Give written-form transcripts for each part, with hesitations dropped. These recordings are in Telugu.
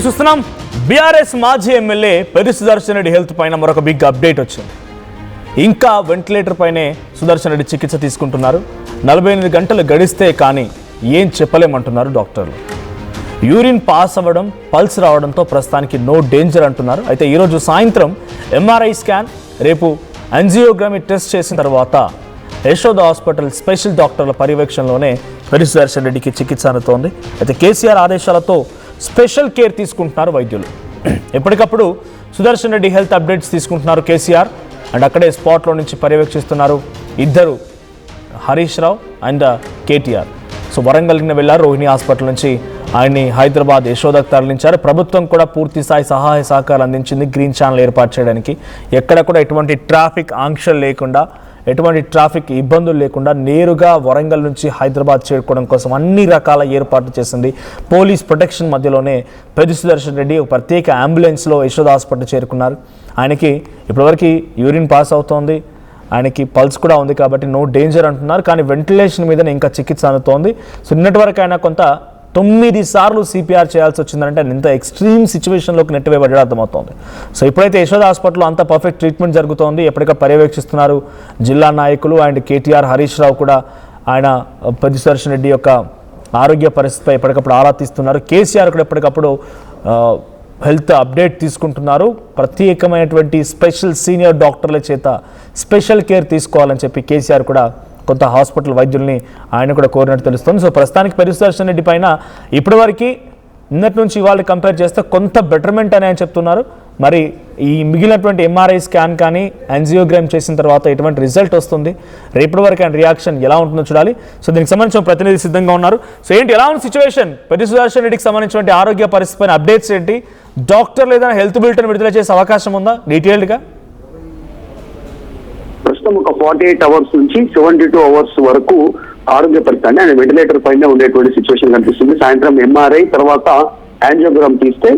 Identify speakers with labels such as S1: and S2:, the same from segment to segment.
S1: చూస్తున్నాం బీఆర్ఎస్ మాజీ ఎమ్మెల్యే పెద్ది సుదర్శన్ రెడ్డి హెల్త్ పైన మరొక బిగ్ అప్డేట్ వచ్చింది. ఇంకా వెంటిలేటర్ పైనే సుదర్శన్ రెడ్డి చికిత్స తీసుకుంటున్నారు. 48 గంటలు గడిస్తే కానీ ఏం చెప్పలేమంటున్నారు డాక్టర్లు. యూరిన్ పాస్ అవ్వడం, పల్స్ రావడంతో ప్రస్తుతానికి నో డేంజర్ అంటున్నారు. అయితే ఈరోజు సాయంత్రం ఎంఆర్ఐ స్కాన్, రేపు యాంజియోగ్రమీ టెస్ట్ చేసిన తర్వాత యశోద హాస్పిటల్ స్పెషల్ డాక్టర్ల పర్యవేక్షణలోనే పెద్ది సుదర్శన్ రెడ్డికి చికిత్స అందుతోంది. అయితే కేసీఆర్ ఆదేశాలతో స్పెషల్ కేర్ తీసుకుంటున్నారు వైద్యులు. ఎప్పటికప్పుడు సుదర్శన్ రెడ్డి హెల్త్ అప్డేట్స్ తీసుకుంటున్నారు కేసీఆర్. అండ్ అక్కడే స్పాట్లో నుంచి పర్యవేక్షిస్తున్నారు ఇద్దరు, హరీష్ రావు అండ్ కేటీఆర్. సో వరంగల్కి వెళ్ళారు. రోహిణి హాస్పిటల్ నుంచి ఆయన్ని హైదరాబాద్ యశోదకు తరలించారు. ప్రభుత్వం కూడా పూర్తి స్థాయి సహాయ సహకారాలు అందించింది గ్రీన్ ఛానల్ ఏర్పాటు చేయడానికి. ఎక్కడ కూడా ఎటువంటి ట్రాఫిక్ ఆంక్షలు లేకుండా, ఎటువంటి ట్రాఫిక్ ఇబ్బందులు లేకుండా నేరుగా వరంగల్ నుంచి హైదరాబాద్ చేరుకోవడం కోసం అన్ని రకాల ఏర్పాట్లు చేసింది. పోలీస్ ప్రొటెక్షన్ మధ్యలోనే పెద్ది సుదర్శన్ రెడ్డి ఒక ప్రత్యేక అంబులెన్స్లో యశోద హాస్పిటల్ చేరుకున్నారు. ఆయనకి ఇప్పటివరకు యూరిన్ పాస్ అవుతోంది, ఆయనకి పల్స్ కూడా ఉంది కాబట్టి నో డేంజర్ అంటున్నారు. కానీ వెంటిలేషన్ మీదనే ఇంకా చికిత్స అందుతోంది. సో నిన్నటి వరకు ఆయన కొంత 9 సార్లు సిపిఆర్ చేయాల్సి వచ్చిందంటే ఇంత ఎక్స్ట్రీమ్ సిచ్యువేషన్లోకి నెట్టివేయబడ్డా అర్థమవుతోంది. సో ఇప్పుడైతే యశోద హాస్పిటల్లో అంత పర్ఫెక్ట్ ట్రీట్మెంట్ జరుగుతోంది. ఎప్పటికప్పుడు పర్యవేక్షిస్తున్నారు జిల్లా నాయకులు అండ్ కేటీఆర్, హరీష్ రావు కూడా ఆయన పెద్ది సుదర్శన్ రెడ్డి యొక్క ఆరోగ్య పరిస్థితిపై ఎప్పటికప్పుడు ఆరా తీస్తున్నారు. కేసీఆర్ కూడా ఎప్పటికప్పుడు హెల్త్ అప్డేట్ తీసుకుంటున్నారు. ప్రత్యేకమైనటువంటి స్పెషల్ సీనియర్ డాక్టర్ల చేత స్పెషల్ కేర్ తీసుకోవాలని చెప్పి కేసీఆర్ కూడా కొంత హాస్పిటల్ వైద్యుల్ని ఆయన కూడా కోరినట్టు తెలుస్తుంది. సో ప్రస్తుతానికి పెద్ది సుదర్శన్ రెడ్డి పైన ఇప్పటివరకు నిన్నటి నుంచి ఇవాళ కంపేర్ చేస్తే కొంత బెటర్మెంట్ అని ఆయన చెప్తున్నారు. మరి ఈ మిగిలినటువంటి ఎంఆర్ఐ స్కాన్ కానీ యాంజియోగ్రామ్ చేసిన తర్వాత ఎటువంటి రిజల్ట్ వస్తుంది, రేపటి వరకు ఆయన రియాక్షన్ ఎలా ఉంటుందో చూడాలి. సో దీనికి సంబంధించిన ప్రతినిధి సిద్ధంగా ఉన్నారు. సో ఏంటి, ఎలా ఉన్న సిచ్యువేషన్, పెద్ది సుదర్శన్ రెడ్డికి సంబంధించిన ఆరోగ్య పరిస్థితి పైన అప్డేట్స్ ఏంటి? డాక్టర్లు ఏదైనా హెల్త్ బులెటిన్ విడుదల చేసే అవకాశం ఉందా డీటెయిల్డ్గా?
S2: ప్రస్తుతం ఒక 48 అవర్స్ నుంచి 72 అవర్స్ వరకు ఆరోగ్య పరిస్థితి అంటే ఆయన వెంటిలేటర్ పైన ఉండేటువంటి సిచ్యువేషన్ కనిపిస్తుంది. సాయంత్రం ఎంఆర్ఐ తర్వాత యాంజియోగ్రామ్ తీస్తే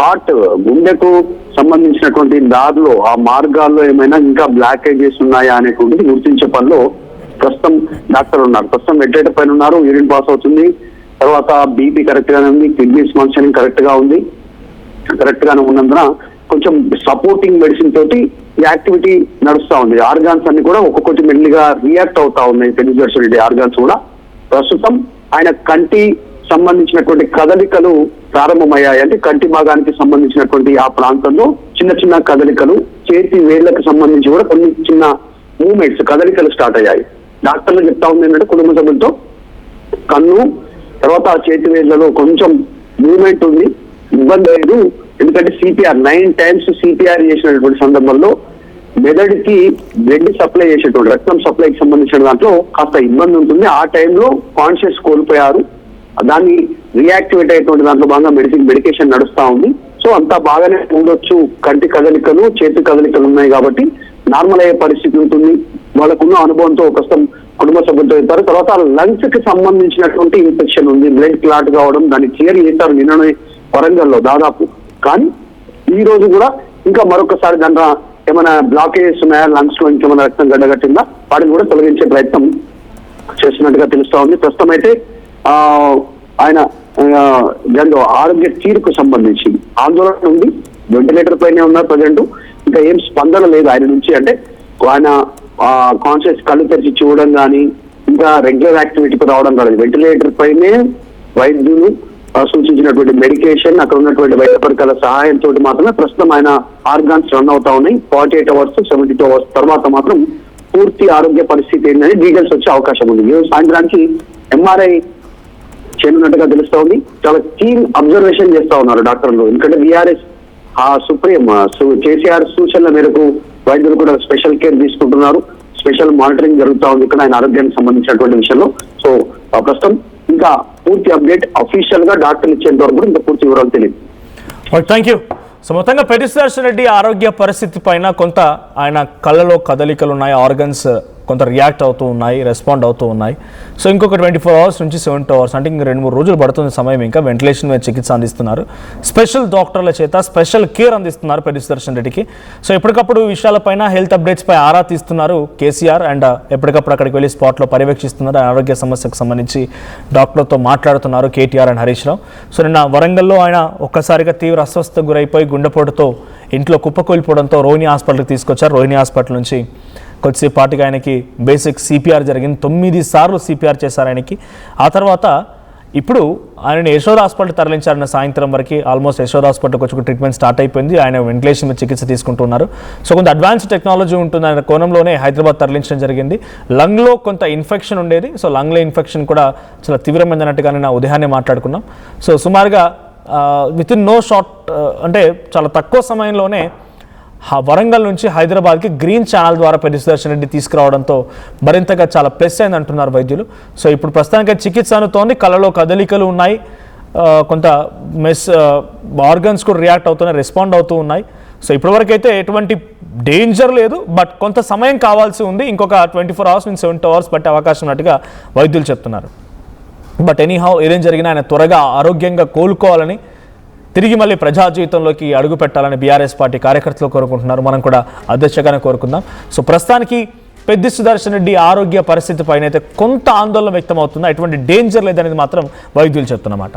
S2: హార్ట్, గుండెకు సంబంధించినటువంటి దారిలో ఆ మార్గాల్లో ఏమైనా ఇంకా బ్లాకేజెస్ ఉన్నాయా అనేటువంటిది గుర్తించే పనిలో ప్రస్తుతం డాక్టర్ ఉన్నారు. ప్రస్తుతం వెంటిలేటర్ పైన ఉన్నారు. యూరిన్ పాస్ అవుతుంది, తర్వాత బీపీ కరెక్ట్ గానే ఉంది, కిడ్నీస్ ఫంక్షనింగ్ కరెక్ట్ గానే ఉన్నందున కొంచెం సపోర్టింగ్ మెడిసిన్ తోటి ఈ యాక్టివిటీ నడుస్తా ఉంది. ఆర్గాన్స్ అన్ని కూడా ఒక్కొక్కటి మెల్లిగా రియాక్ట్ అవుతా ఉన్నాయి. పెద్ది సుదర్శన్ రెడ్డి ఆర్గాన్స్ కూడా ప్రస్తుతం ఆయన కంటి సంబంధించినటువంటి కదలికలు ప్రారంభమయ్యాయి. అంటే కంటి భాగానికి సంబంధించినటువంటి ఆ ప్రాంతంలో చిన్న చిన్న కదలికలు, చేతి వేళ్లకు సంబంధించి కూడా కొన్ని చిన్న మూవ్మెంట్స్, కదలికలు స్టార్ట్ అయ్యాయి. డాక్టర్లు చెప్తా ఉంది ఏంటంటే కుటుంబ సభ్యులతో కన్ను తర్వాత ఆ చేతి వేళ్లలో కొంచెం మూవ్మెంట్ ఉంది, ఇబ్బంది లేదు. ఎందుకంటే సిపిఆర్ 9 times సిపిఆర్ చేసినటువంటి సందర్భంలో మెదడుకి బ్లడ్ సప్లై చేసేటువంటి రక్తం సప్లైకి సంబంధించిన దాంట్లో కాస్త ఇబ్బంది ఉంటుంది. ఆ టైంలో కాన్షియస్ కోల్పోయారు. దాన్ని రియాక్టివేట్ అయ్యేటువంటి దాంట్లో భాగంగా మెడికేషన్ నడుస్తా ఉంది. సో అంతా బాగానే ఉండొచ్చు. కంటి కదలికలు, చేతి కదలికలు ఉన్నాయి కాబట్టి నార్మల్ అయ్యే పరిస్థితి ఉంటుంది. వాళ్ళకున్న అనుభవంతో ప్రస్తుతం కుటుంబ సభ్యులతో వెళ్తారు. తర్వాత లంగ్స్ కి సంబంధించినటువంటి ఇన్ఫెక్షన్ ఉంది, బ్లడ్ క్లాట్ కావడం, దాన్ని క్లియర్ చేస్తారు నిన్ననే వరంగల్లో దాదాపు. కానీ ఈ రోజు కూడా ఇంకా మరొకసారి దాంట్లో ఏమైనా బ్లాకేజెస్ ఉన్నాయా, లంగ్స్ లో ఇంకేమైనా రక్తం గడ్డగట్టిందా, వాటిని కూడా తొలగించే ప్రయత్నం చేస్తున్నట్టుగా తెలుస్తా ఉంది. ప్రస్తుతం అయితే ఆయన ఆరోగ్య తీరుకు సంబంధించి ఆందోళన ఉంది. వెంటిలేటర్ పైనే ఉన్నారు ప్రజెంట్. ఇంకా ఏం స్పందన లేదు ఆయన నుంచి. అంటే ఆయన కాన్షియస్ కళ్ళు తెరిచి చూడడం కానీ ఇంకా రెగ్యులర్ యాక్టివిటీకి రావడం కాదు. వెంటిలేటర్ పైనే వైద్యులు సూచించినటువంటి మెడికేషన్, అక్కడ ఉన్నటువంటి వైద్య పరికరాల సహాయంతో మాత్రమే ప్రస్తుతం ఆయన ఆర్గాన్స్ రన్ అవుతా ఉన్నాయి. 48 అవర్స్ 72 అవర్స్ తర్వాత మాత్రం పూర్తి ఆరోగ్య పరిస్థితి ఏంటని డీటెయిల్స్ వచ్చే అవకాశం ఉంది. ఈ రోజు సాయంత్రానికి ఎంఆర్ఐ చేయనున్నట్టుగా తెలుస్తా ఉంది. చాలా కీన్ అబ్జర్వేషన్ చేస్తా ఉన్నారు డాక్టర్లు. ఎందుకంటే బీఆర్ఎస్ సుప్రీం కేసీఆర్ సూచనల మేరకు వైద్యులు కూడా స్పెషల్ కేర్ తీసుకుంటున్నారు. స్పెషల్ మానిటరింగ్ జరుగుతా ఉంది ఇక్కడ ఆయన ఆరోగ్యానికి సంబంధించినటువంటి విషయంలో. సో ప్రస్తుతం ఇంకా పూర్తి అప్డేట్ అఫీషియల్ గా డాక్టర్లు ఇచ్చేంత వరకు ఇంకా పూర్తి వివరాలు తెలియదు.
S1: Thank you. సో మొత్తంగా పెద్ది సుదర్శన్ రెడ్డి ఆరోగ్య పరిస్థితి పైన కొంత ఆయన కళ్ళలో కదలికలు ఉన్నాయి, ఆర్గన్స్ కొంత రియాక్ట్ అవుతూ ఉన్నాయి, రెస్పాండ్ అవుతూ ఉన్నాయి. సో ఇంకొక 24 అవర్స్ నుంచి 72 అవర్స్ అంటే ఇంక 2-3 రోజులు పడుతుంది సమయం. ఇంకా వెంటిలేషన్ మీద చికిత్స అందిస్తున్నారు. స్పెషల్ డాక్టర్ల చేత స్పెషల్ కేర్ అందిస్తున్నారు పెద్ది సుదర్శన్ రెడ్డికి. సో ఎప్పటికప్పుడు విషయాలపైన హెల్త్ అప్డేట్స్ పై ఆరా తీస్తున్నారు కేసీఆర్. అండ్ ఎప్పటికప్పుడు అక్కడికి వెళ్ళి స్పాట్లో పర్యవేక్షిస్తున్నారు. ఆరోగ్య సమస్యకు సంబంధించి డాక్టర్తో మాట్లాడుతున్నారు కేటీఆర్ అండ్ హరీష్ రావు. సో నిన్న వరంగల్లో ఆయన ఒక్కసారిగా తీవ్ర అస్వస్థతకు గురైపోయి గుండెపోటుతో ఇంట్లో కుప్పకూలిపోవడంతో రోహిణి హాస్పిటల్కి తీసుకొచ్చారు. రోహిణి హాస్పిటల్ నుంచి కొద్దిసేపాటికి ఆయనకి బేసిక్ సిపిఆర్ జరిగింది. 9 సార్లు సిపిఆర్ చేశారు ఆయనకి. ఆ తర్వాత ఇప్పుడు ఆయనని యశోద హాస్పిటల్ తరలించారన్న సాయంత్రం వరకు. ఆల్మోస్ట్ యశోద హాస్పిటల్కి వచ్చి ట్రీట్మెంట్ స్టార్ట్ అయిపోయింది. ఆయన వెంటిలేషన్ మీద చికిత్స తీసుకుంటున్నారు. సో కొంత అడ్వాన్స్డ్ టెక్నాలజీ ఉంటుంది ఆయన కోణంలోనే హైదరాబాద్ తరలించడం జరిగింది. లంగ్లో కొంత ఇన్ఫెక్షన్ ఉండేది. సో లంగ్లో ఇన్ఫెక్షన్ కూడా చాలా తీవ్రమైనట్టుగా నేను ఉదయాన్నే మాట్లాడుకున్నాం. సో సుమారుగా విత్ ఇన్ నో షార్ట్ అంటే చాలా తక్కువ సమయంలోనే వరంగల్ నుంచి హైదరాబాద్కి గ్రీన్ ఛానల్ ద్వారా పెద్ది సుదర్శన్ రెడ్డి తీసుకురావడంతో మరింతగా చాలా ప్లస్ అయింది అంటున్నారు వైద్యులు. సో ఇప్పుడు ప్రస్తుతానికి చికిత్స అందుతోంది. కళ్ళలో కదలికలు ఉన్నాయి, కొంత ఆర్గన్స్ కూడా రియాక్ట్ అవుతున్నాయి, రెస్పాండ్ అవుతూ ఉన్నాయి. సో ఇప్పటివరకు అయితే ఎటువంటి డేంజర్ లేదు, బట్ కొంత సమయం కావాల్సి ఉంది. ఇంకొక 24 అవర్స్ నుంచి 72 అవర్స్ పట్టే అవకాశం ఉన్నట్టుగా వైద్యులు చెప్తున్నారు. బట్ ఎనీహౌ ఏదేం జరిగినా ఆయన త్వరగా ఆరోగ్యంగా కోలుకోవాలని, తిరిగి మళ్ళీ ప్రజా జీవితంలోకి అడుగు పెట్టాలని బీఆర్ఎస్ పార్టీ కార్యకర్తలు కోరుకుంటున్నారు. మనం కూడా అధ్యక్షగానే కోరుకుందాం. సో ప్రస్తుతానికి పెద్ది సుదర్శన్ రెడ్డి ఆరోగ్య పరిస్థితి పైన అయితే కొంత ఆందోళన వ్యక్తం అవుతుంది. ఎటువంటి డేంజర్ లేదనేది మాత్రం వైద్యులు చెప్తున్నమాట.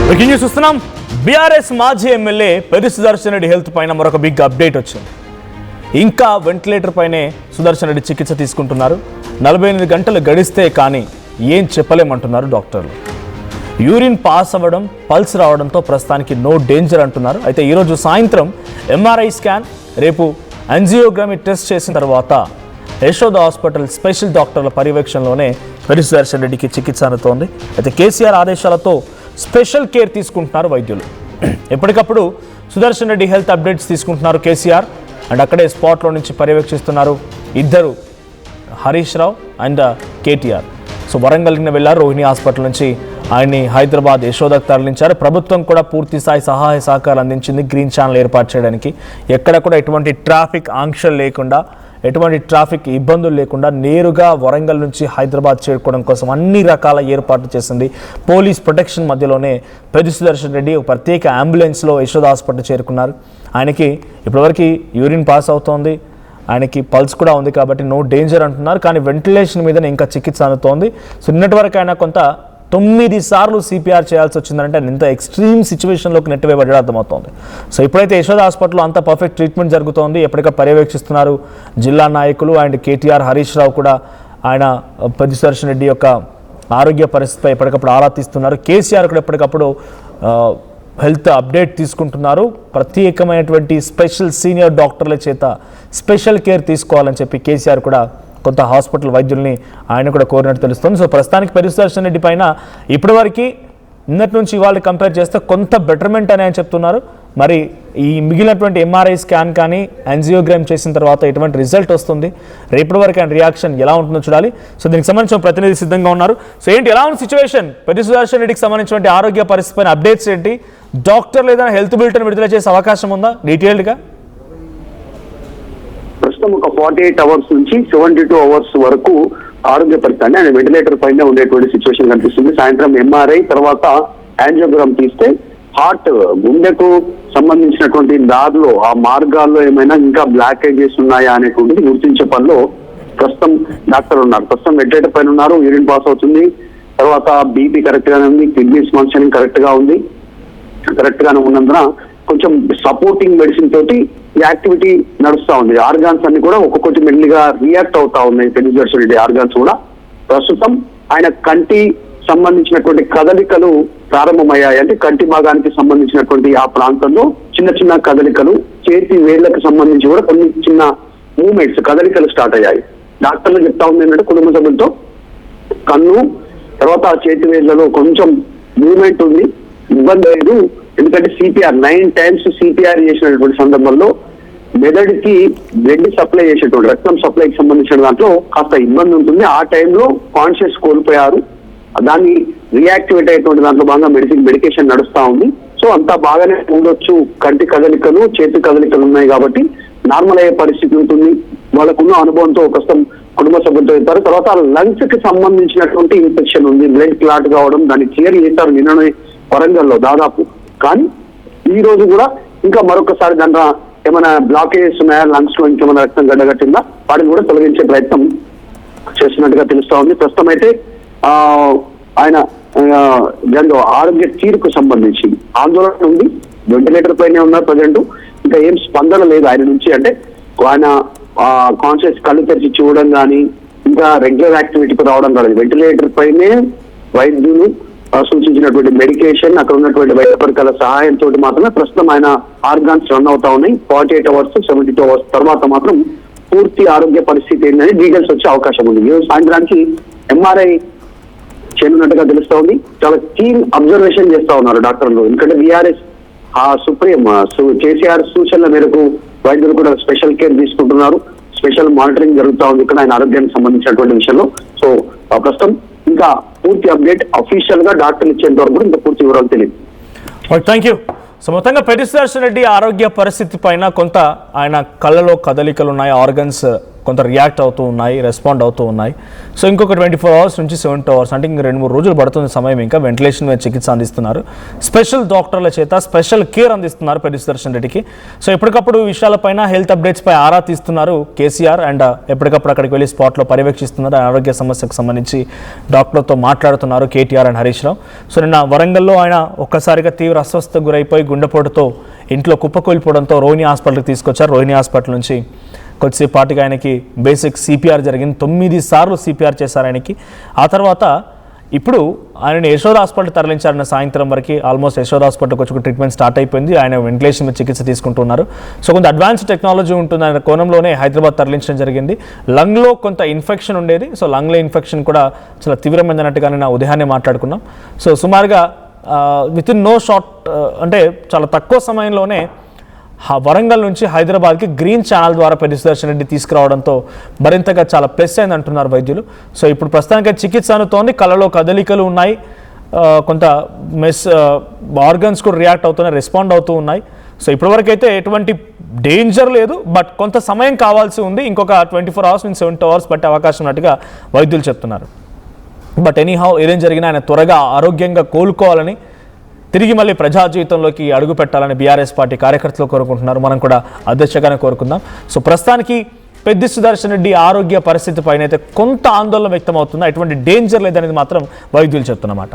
S1: బ్రేకింగ్ న్యూస్ చూస్తున్నాం. బీఆర్ఎస్ మాజీ ఎమ్మెల్యే పెద్ది సుదర్శన్ రెడ్డి హెల్త్ పైన మరొక బిగ్ అప్డేట్ వచ్చింది. ఇంకా వెంటిలేటర్ పైనే సుదర్శన్ రెడ్డి చికిత్స తీసుకుంటున్నారు. 48 గంటలు గడిస్తే కానీ ఏం చెప్పలేమంటున్నారు డాక్టర్లు. యూరిన్ పాస్ అవ్వడం, పల్స్ రావడంతో ప్రస్తుతానికి నో డేంజర్ అంటున్నారు. అయితే ఈరోజు సాయంత్రం ఎంఆర్ఐ స్కాన్, రేపు యాంజియోగ్రమీ టెస్ట్ చేసిన తర్వాత యశోద హాస్పిటల్ స్పెషల్ డాక్టర్ల పర్యవేక్షణలోనే పెద్ది సుదర్శన్ రెడ్డికి చికిత్స అందుతోంది. అయితే కేసీఆర్ ఆదేశాలతో స్పెషల్ కేర్ తీసుకుంటున్నారు వైద్యులు. ఎప్పటికప్పుడు సుదర్శన్ రెడ్డి హెల్త్ అప్డేట్స్ తీసుకుంటున్నారు కేసీఆర్. అండ్ అక్కడే స్పాట్లో నుంచి పర్యవేక్షిస్తున్నారు ఇద్దరు, హరీష్ రావు అండ్ కేటీఆర్. సో వరంగల్కి వెళ్ళారు. రోహిణి హాస్పిటల్ నుంచి ఆయన్ని హైదరాబాద్ యశోదకు తరలించారు. ప్రభుత్వం కూడా పూర్తి స్థాయి సహాయ సహకారాలు అందించింది గ్రీన్ ఛానల్ ఏర్పాటు చేయడానికి. ఎక్కడ కూడా ఎటువంటి ట్రాఫిక్ ఆంక్షలు లేకుండా, ఎటువంటి ట్రాఫిక్ ఇబ్బందులు లేకుండా నేరుగా వరంగల్ నుంచి హైదరాబాద్ చేరుకోవడం కోసం అన్ని రకాల ఏర్పాట్లు చేసింది. పోలీస్ ప్రొటెక్షన్ మధ్యలోనే పెద్ది సుదర్శన్ రెడ్డి ఒక ప్రత్యేక అంబులెన్స్లో యశోద హాస్పిటల్ చేరుకున్నారు. ఆయనకి ఇప్పటివరకు యూరిన్ పాస్ అవుతోంది, ఆయనకి పల్స్ కూడా ఉంది కాబట్టి నో డేంజర్ అంటున్నారు. కానీ వెంటిలేషన్ మీదనే ఇంకా చికిత్స అందుతోంది. సో నిన్నటి వరకు ఆయన కొంత 9 సార్లు సిపిఆర్ చేయాల్సి వచ్చిందంటే ఇంత ఎక్స్ట్రీమ్ సిచ్యువేషన్లోకి నెట్టివేయబడ్డా అర్థమవుతోంది. సో ఇప్పుడైతే యశోద హాస్పిటల్లో అంత పర్ఫెక్ట్ ట్రీట్మెంట్ జరుగుతోంది. ఎప్పటికప్పుడు పర్యవేక్షిస్తున్నారు జిల్లా నాయకులు అండ్ కేటీఆర్, హరీష్ రావు కూడా ఆయన పెద్ది సుదర్శన్ రెడ్డి యొక్క ఆరోగ్య పరిస్థితిపై ఎప్పటికప్పుడు ఆరా తీస్తున్నారు. కేసీఆర్ కూడా ఎప్పటికప్పుడు హెల్త్ అప్డేట్ తీసుకుంటున్నారు. ప్రత్యేకమైనటువంటి స్పెషల్ సీనియర్ డాక్టర్ల చేత స్పెషల్ కేర్ తీసుకోవాలని చెప్పి కేసీఆర్ కూడా కొంత హాస్పిటల్ వైద్యుల్ని ఆయన కూడా కోరినట్టు తెలుస్తుంది. సో ప్రస్తుతానికి పెద్ది సుదర్శన్ రెడ్డి పైన ఇప్పటివరకు నిన్నటి నుంచి ఇవాళ కంపేర్ చేస్తే కొంత బెటర్మెంట్ అని ఆయన చెప్తున్నారు. మరి ఈ మిగిలినటువంటి ఎంఆర్ఐ స్కాన్ కానీ యాంజియోగ్రామ్ చేసిన తర్వాత ఎటువంటి రిజల్ట్ వస్తుంది, రేపటి వరకు ఆయన రియాక్షన్ ఎలా ఉంటుందో చూడాలి. సో దీనికి సంబంధించిన ప్రతినిధి సిద్ధంగా ఉన్నారు. సో ఏంటి, ఎలా ఉన్న సిచ్యువేషన్, పెద్ది సుదర్శన్ రెడ్డికి సంబంధించిన ఆరోగ్య పరిస్థితి పైన అప్డేట్స్ ఏంటి, డాక్టర్లు ఏదైనా హెల్త్ బులెటిన్ విడుదల చేసే అవకాశం ఉందా డీటెయిల్డ్గా?
S2: ప్రస్తుతం ఒక 48 అవర్స్ నుంచి 72 అవర్స్ వరకు ఆరోగ్య పరిస్థితి ఆయన వెంటిలేటర్ పైన ఉండేటువంటి సిచ్యువేషన్ కనిపిస్తుంది. సాయంత్రం ఎంఆర్ఐ తర్వాత యాంజియోగ్రామ్ తీస్తే హార్ట్, గుండెకు సంబంధించినటువంటి దారిలో ఆ మార్గాల్లో ఏమైనా ఇంకా బ్లాకేజెస్ ఉన్నాయా అనేటువంటిది గుర్తించే పనిలో ప్రస్తుతం డాక్టర్ ఉన్నారు. ప్రస్తుతం వెంటిలేటర్ పైన ఉన్నారు. యూరిన్ పాస్ అవుతుంది, తర్వాత బీపీ కరెక్ట్ గానే ఉంది, కిడ్నీస్ ఫంక్షనింగ్ కరెక్ట్ గా ఉంది. కరెక్ట్ గానే ఉన్నందున కొంచెం సపోర్టింగ్ మెడిసిన్ తోటి ఈ యాక్టివిటీ నడుస్తా ఉంది. ఆర్గాన్స్ అన్ని కూడా ఒక్కొక్కటి మెల్లిగా రియాక్ట్ అవుతా ఉన్నాయి. పెద్ది సుదర్శన్ రెడ్డి ఆర్గాన్స్ కూడా ప్రస్తుతం ఆయన కంటి సంబంధించినటువంటి కదలికలు ప్రారంభమయ్యాయి. అంటే కంటి భాగానికి సంబంధించినటువంటి ఆ ప్రాంతంలో చిన్న చిన్న కదలికలు, చేతి వేళ్లకు సంబంధించి కూడా కొన్ని చిన్న మూవ్మెంట్స్, కదలికలు స్టార్ట్ అయ్యాయి. డాక్టర్లు చెప్తా ఉంది ఏంటంటే కుటుంబ సభ్యులతో కన్ను తర్వాత ఆ చేతి వేళ్లలో కొంచెం మూవ్మెంట్ ఉంది, ఇబ్బంది లేదు. ఎందుకంటే సిపిఆర్ 9 times సిపిఆర్ చేసినటువంటి సందర్భంలో మెదడుకి బ్లడ్ సప్లై చేసేటువంటి రక్తం సప్లైకి సంబంధించిన దాంట్లో కాస్త ఇబ్బంది ఉంటుంది. ఆ టైంలో కాన్షియస్ కోల్పోయారు. దాన్ని రియాక్టివేట్ అయ్యేటువంటి దాంట్లో భాగంగా మెడికేషన్ నడుస్తా ఉంది. సో అంతా బాగానే ఉండొచ్చు. కంటి కదలికలు, చేతి కదలికలు ఉన్నాయి కాబట్టి నార్మల్ అయ్యే పరిస్థితి ఉంటుంది. వాళ్ళకున్న అనుభవంతో ప్రస్తుతం కుటుంబ సభ్యులతో చెప్తారు. తర్వాత లంగ్స్ కి సంబంధించినటువంటి ఇన్ఫెక్షన్ ఉంది, బ్లడ్ క్లాట్ కావడం, దాన్ని క్లియర్ చేశారు నిన్ననే వరంగల్లో దాదాపు. కానీ ఈ రోజు కూడా ఇంకా మరొకసారి దాంట్లో ఏమైనా బ్లాకేజెస్ ఉన్నాయా, లంగ్స్ లో ఇంకేమైనా రక్తం గడ్డగట్టిందా, వాటిని కూడా తొలగించే ప్రయత్నం చేస్తున్నట్టుగా తెలుస్తా ఉంది. ప్రస్తుతం అయితే ఆయన దాంట్లో ఆరోగ్య తీరుకు సంబంధించి ఆందోళన ఉంది. వెంటిలేటర్ పైనే ఉన్నారు ప్రజెంట్. ఇంకా ఏం స్పందన లేదు ఆయన నుంచి. అంటే ఆయన కాన్షియస్ కళ్ళు తెరిచి చూడడం కానీ ఇంకా రెగ్యులర్ యాక్టివిటీకి రావడం కాదు. వెంటిలేటర్ పైనే వైద్యులు సూచించినటువంటి మెడికేషన్, అక్కడ ఉన్నటువంటి వైద్య పరికరాల సహాయంతో మాత్రమే ప్రస్తుతం ఆయన ఆర్గాన్స్ రన్ అవుతా ఉన్నాయి. 48 hours 72 hours తర్వాత మాత్రం పూర్తి ఆరోగ్య పరిస్థితి ఏంటని డీటెయిల్స్ వచ్చే అవకాశం ఉంది. ఈరోజు సాయంత్రానికి ఎంఆర్ఐ చేయనున్నట్టుగా తెలుస్తా ఉంది. చాలా కీన్ అబ్జర్వేషన్ చేస్తా ఉన్నారు డాక్టర్లు. ఎందుకంటే బీఆర్ఎస్ సుప్రీం కేసీఆర్ సూచనల మేరకు వైద్యులు కూడా స్పెషల్ కేర్ తీసుకుంటున్నారు. స్పెషల్ మానిటరింగ్ జరుగుతూ ఉంది ఇక్కడ ఆయన ఆరోగ్యానికి సంబంధించినటువంటి విషయంలో. సో ప్రస్తుతం ఇంకా పూర్తి అప్డేట్ అఫీషియల్ గా డాక్టర్లు ఇచ్చేంత వరకు ఇంకా పూర్తి వివరాలు తెలియదు.
S1: Thank you. సో మొత్తంగా పెద్ది సుదర్శన్ రెడ్డి ఆరోగ్య పరిస్థితి పైన కొంత ఆయన కళ్ళలో కదలికలు ఉన్నాయి, ఆర్గన్స్ కొంత రియాక్ట్ అవుతూ ఉన్నాయి, రెస్పాండ్ అవుతూ ఉన్నాయి. సో ఇంకొక 24 hours నుంచి 72 hours అంటే ఇంక 2-3 రోజులు పడుతుంది సమయం. ఇంకా వెంటిలేషన్ మీద చికిత్స అందిస్తున్నారు. స్పెషల్ డాక్టర్ల చేత స్పెషల్ కేర్ అందిస్తున్నారు పెద్ది సుదర్శన్ రెడ్డికి. సో ఎప్పటికప్పుడు విషయాలపైన హెల్త్ అప్డేట్స్ పై ఆరా తీస్తున్నారు కేసీఆర్. అండ్ ఎప్పటికప్పుడు అక్కడికి వెళ్ళి స్పాట్లో పర్యవేక్షిస్తున్నారు. ఆరోగ్య సమస్యకు సంబంధించి డాక్టర్లతో మాట్లాడుతున్నారు కేటీఆర్ అండ్ హరీష్ రావు. సో నిన్న వరంగల్లో ఆయన ఒక్కసారిగా తీవ్ర అస్వస్థతకు గురైపోయి గుండెపోటుతో ఇంట్లో కుప్పకూలిపోవడంతో రోహిణి హాస్పిటల్కి తీసుకొచ్చారు. రోహిణి హాస్పిటల్ నుంచి కొద్దిసేపు పాటుగా ఆయనకి బేసిక్ సిపిఆర్ జరిగింది. 9 సార్లు సిపిఆర్ చేశారు ఆయనకి. ఆ తర్వాత ఇప్పుడు ఆయనని యశోద హాస్పిటల్ తరలించారన్న సాయంత్రం వరకు. ఆల్మోస్ట్ యశోద హాస్పిటల్కి వచ్చి ట్రీట్మెంట్ స్టార్ట్ అయిపోయింది. ఆయన వెంటిలేషన్ మీద చికిత్స తీసుకుంటున్నారు. సో కొంత అడ్వాన్స్ టెక్నాలజీ ఉంటుంది అనే కోణంలోనే హైదరాబాద్ తరలించడం జరిగింది. లంగ్లో కొంత ఇన్ఫెక్షన్ ఉండేది. సో లంగ్లో ఇన్ఫెక్షన్ కూడా చాలా తీవ్రమైనట్టుగా నేను ఉదయాన్నే మాట్లాడుకున్నాం. సో సుమారుగా విత్ ఇన్ నో షార్ట్ అంటే చాలా తక్కువ సమయంలోనే వరంగల్ నుంచి హైదరాబాద్కి గ్రీన్ ఛానల్ ద్వారా పెద్ది సుదర్శన్ రెడ్డి తీసుకురావడంతో మరింతగా చాలా ప్లస్ అయింది అంటున్నారు వైద్యులు. సో ఇప్పుడు ప్రస్తుతానికి చికిత్స అందుతోంది. కళ్ళలో కదలికలు ఉన్నాయి, కొంత ఆర్గన్స్ కూడా రియాక్ట్ అవుతున్నాయి, రెస్పాండ్ అవుతూ ఉన్నాయి. సో ఇప్పటివరకు అయితే ఎటువంటి డేంజర్ లేదు. బట్ కొంత సమయం కావాల్సి ఉంది. ఇంకొక 24 hours నుంచి 72 hours పట్టే అవకాశం ఉన్నట్టుగా వైద్యులు చెప్తున్నారు. బట్ ఎనీహౌ ఏదేం జరిగినా ఆయన త్వరగా ఆరోగ్యంగా కోలుకోవాలని, తిరిగి మళ్ళీ ప్రజా జీవితంలోకి అడుగు పెట్టాలని బీఆర్ఎస్ పార్టీ కార్యకర్తలు కోరుకుంటున్నారు. మనం కూడా అధ్యక్షగానే కోరుకుందాం. సో ప్రస్తుతానికి పెద్ది సుదర్శన్ రెడ్డి ఆరోగ్య పరిస్థితి పైన అయితే కొంత ఆందోళన వ్యక్తం అవుతుంది. ఎటువంటి డేంజర్ లేదనేది మాత్రం వైద్యులు చెప్తున్నమాట.